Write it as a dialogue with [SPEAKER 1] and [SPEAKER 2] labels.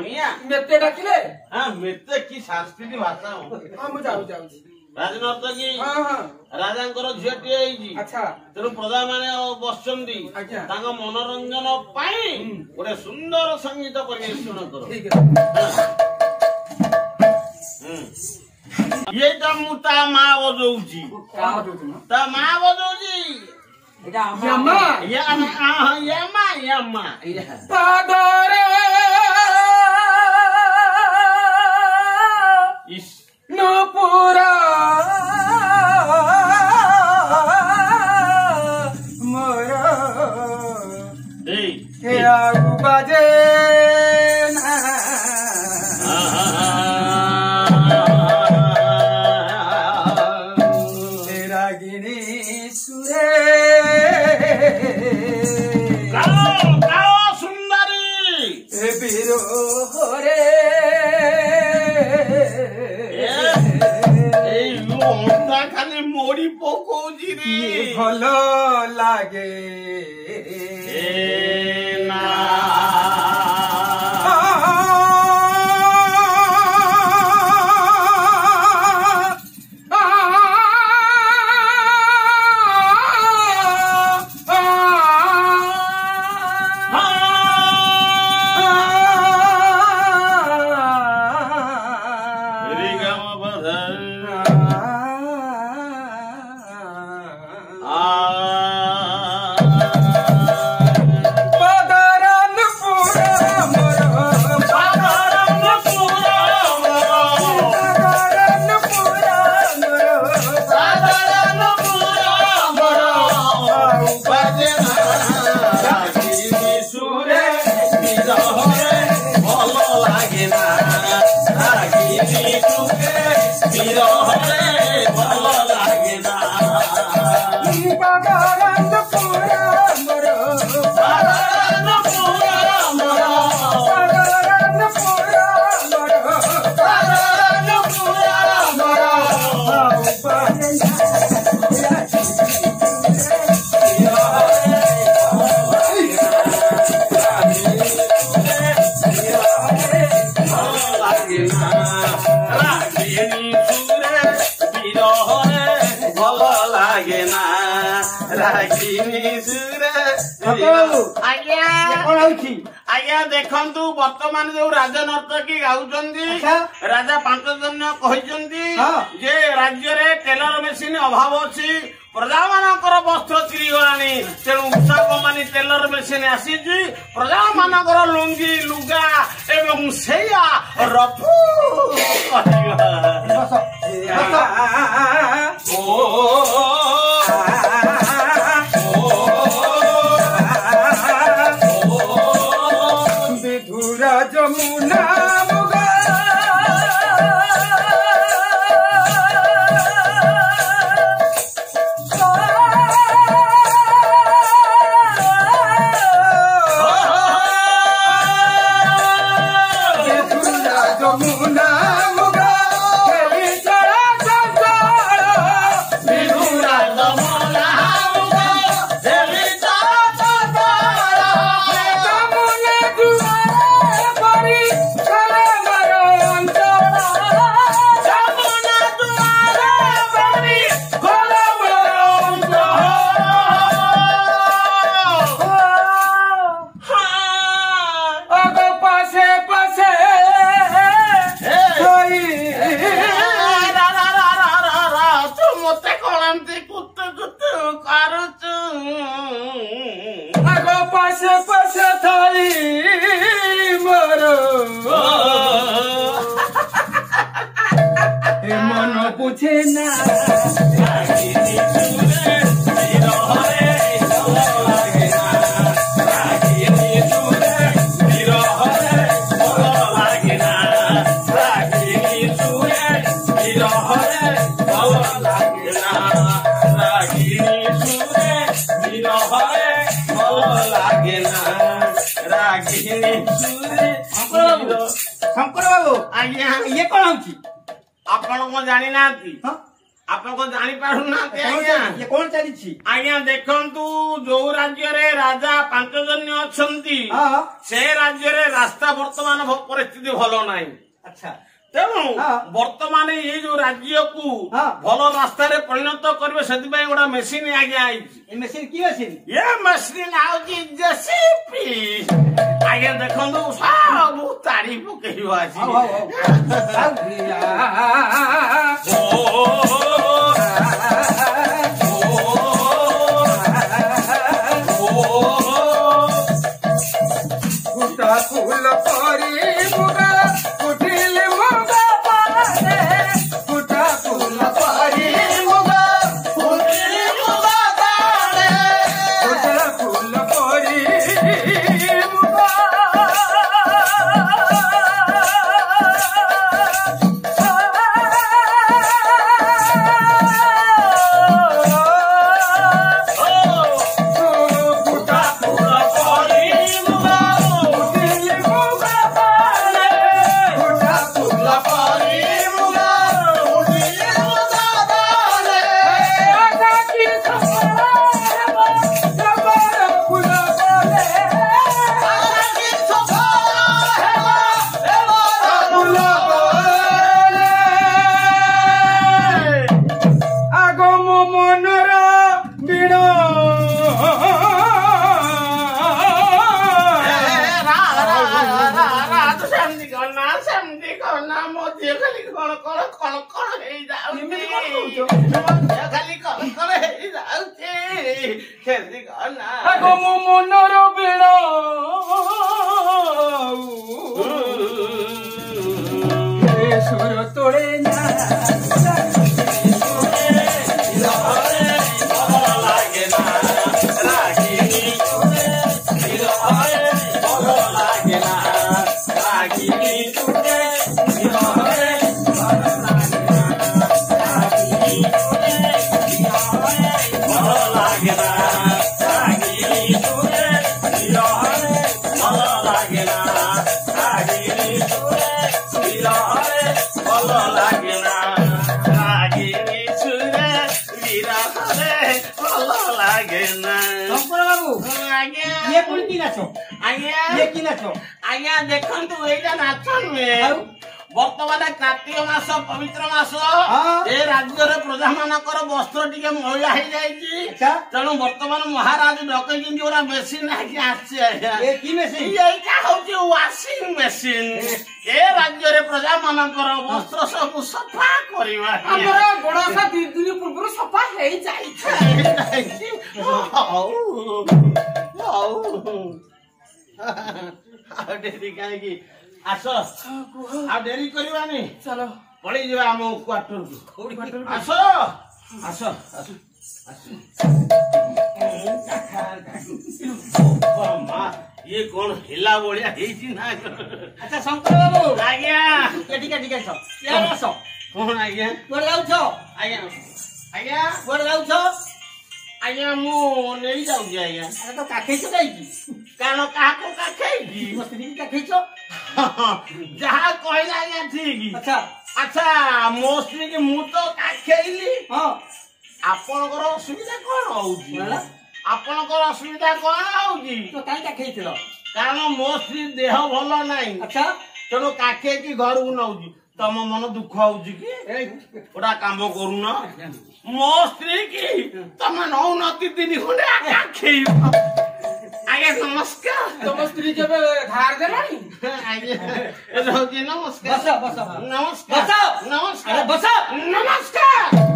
[SPEAKER 1] मणिया
[SPEAKER 2] मेते डाकिले
[SPEAKER 1] हां मेते की संस्कृति भाषा हो
[SPEAKER 2] हां मु जाऊ
[SPEAKER 1] राजनर्तकी
[SPEAKER 2] हां
[SPEAKER 1] राजांकर झियटी आइजी
[SPEAKER 2] अच्छा
[SPEAKER 1] तेणु प्रजा माने बसचंदी मनोरंजन गोटे सुंदर संगीत परिवेषण करो
[SPEAKER 2] ठीक है
[SPEAKER 1] ये ता माँ बजौची ता माँ बजौची
[SPEAKER 2] यम्मा
[SPEAKER 1] यम्मा यम्मा
[SPEAKER 2] पादर नुपुरा मोरा के आगु बाजे
[SPEAKER 1] मोड़ी पकोजी रे
[SPEAKER 2] भलो लागे
[SPEAKER 1] ना आज्ञा देखु बर्तमान जो राजनर्तकी गाउचंदी राजा 5 जन कहते जे राज्य रे टेलर मेसीन अभाव अच्छी प्रजा मानकर वस्त्र चिरी गलानी तेणु उषा कंपनी टेलर मेसीन आसी प्रजा मानकर लुंगी लुगा एवं सेया रफू
[SPEAKER 2] जमुना मन पूछे ना
[SPEAKER 1] शंकर बाबू आज्ञा ये कौन आपण को जानी ना ଆପଣ କଣ ଜାଣିପାରୁନାହାନ୍ତି ଆଜ୍ଞା
[SPEAKER 3] କଣ ଚାଲିଛି
[SPEAKER 1] ଆଜ୍ଞା ଦେଖନ୍ତୁ ଯୋଉ ରାଜ୍ୟରେ ରାଜା 5 ଜଣ ଅଛନ୍ତି ସେ ରାଜ୍ୟରେ ରାସ୍ତା ବର୍ତ୍ତମାନ ପରିସ୍ଥିତି ଭଲ ନାହିଁ
[SPEAKER 3] ଆଚ୍ଛା
[SPEAKER 1] ତେଣୁ ବର୍ତ୍ତମାନ ଏଇ ଯୋଉ ରାଜ୍ୟକୁ ଭଲ ରାସ୍ତାରେ ପରିଣତ କରିବେ ସେଥିପାଇଁ ଗୋଟେ ମେସିନ୍ ଆଜ୍ଞା ଆଇଛି
[SPEAKER 3] ମେସିନ୍ କି ମେସିନ୍
[SPEAKER 1] ଏ ମେସିନ୍ ହଉଛି ଜେସିପି ଆଜ୍ଞା ଦେଖନ୍ତୁ ସବୁ ତାଳି ପକେଇବ ଆସି
[SPEAKER 2] फूल परी मुगा उठिल मुगा पाले फुटा फूल परी मुगा उठिल मुगा पाले फुटा फूल परी मुगा मनर बेड़ा सुर तोड़े
[SPEAKER 1] ଆଜ୍ଞା ଦେଖନ୍ତୁ ଏଇଟା ନାଚ ନୁହେଁ ବର୍ତ୍ତମାନ କାର୍ତ୍ତିକ ମାସ ପବିତ୍ର ମାସ ଏ ରାଜ୍ୟରେ ପ୍ରଜା ମାନଙ୍କର ବସ୍ତ୍ର ଟିକେ ମଇଳା ହେଇଯାଇଛି ତେଣୁ ବର୍ତ୍ତମାନ ମହାରାଜ ଡକେଇଛନ୍ତି ଗୋଟେ ମେସିନ୍ ଆସିଛି ଆଜ୍ଞା ଏଇଟା ହଉଛି ୱାସିଂ ମେସିନ୍ ଏ ରାଜ୍ୟରେ ପ୍ରଜା ମାନଙ୍କର ବସ୍ତ୍ର ସବୁ ସଫା କରିବା
[SPEAKER 3] ଆମର ଗୋଡ 2 ଦିନ ପୂର୍ବରୁ ସଫା ହେଇଯାଇଛି
[SPEAKER 1] ଆଉ ଡେରି କାହିଁକି ଆସ ଆଉ ଡେରି କରିବାନି ଚାଲ ପଳେଇ ଯିବା ଆମ କ୍ୱାର୍ଟରକୁ ଆସ ଆସ ଆସ ଇଏ କଣ ହେଲା ଭଳିଆ ହେଇଛି ନା
[SPEAKER 3] ଆଚ୍ଛା ଶଙ୍କର ବାବୁ
[SPEAKER 1] ଆଜ୍ଞା
[SPEAKER 3] ଟିକେ ଆସ
[SPEAKER 1] କଣ ଆଜ୍ଞା
[SPEAKER 3] କୁଆଡେ ଯାଉଛ
[SPEAKER 1] ଆଜ୍ଞା ଆଜ୍ଞା
[SPEAKER 3] କୁଆଡେ ଯାଉଛ
[SPEAKER 1] ଆଜ୍ଞା ମୁଁ ନେଇ ଯାଉଛି ଆଜ୍ଞା
[SPEAKER 3] ତ କାଖେଇଛ କାହିଁକି
[SPEAKER 1] କାରଣ କାହାକୁ କାଖେଇଛି
[SPEAKER 3] ମୋ ସ୍ତ୍ରୀକି କାଖେଇଛ
[SPEAKER 1] ଯାହା କହିଲା ଆଜ୍ଞା ଠିକ
[SPEAKER 3] ଆଚ୍ଛା
[SPEAKER 1] ଆଚ୍ଛା ମୋ ସ୍ତ୍ରୀକି ମୁଁ ତ କାଖେଇଲି
[SPEAKER 3] ହଁ
[SPEAKER 1] ଆପଣଙ୍କର ଅସୁବିଧା କଣ ହଉଛି ଆପଣଙ୍କର ଅସୁବିଧା କଣ ହଉଛି
[SPEAKER 3] ତ କାହିଁ କାଖେଇଥିଲ
[SPEAKER 1] କାରଣ ମୋ ସ୍ତ୍ରୀ ଦେହ ଭଲ ନାହିଁ
[SPEAKER 3] ଆଚ୍ଛା
[SPEAKER 1] ତେଣୁ କାଖେଇକି ଘରକୁ ନଉଛି ତମ ମନ ଦୁଃଖ ହଉଛି କି ଗୋଟା କାମ କରୁନ ମୋ ସ୍ତ୍ରୀ କି ତମେ ନଉନ 2 ଦିନ ଖଣ୍ଡେ କାଖେଇବ ଆଜ୍ଞା ନମସ୍କାର
[SPEAKER 3] ତମ ସ୍ତ୍ରୀ କେବେ ଧାର ଦେଲାଣି
[SPEAKER 1] ଆଜ୍ଞା ନମସ୍କାର
[SPEAKER 3] ବସ
[SPEAKER 1] ନମସ୍କାର
[SPEAKER 3] ବସ
[SPEAKER 1] ନମସ୍କାର
[SPEAKER 3] ବସ
[SPEAKER 1] ନମସ୍କାର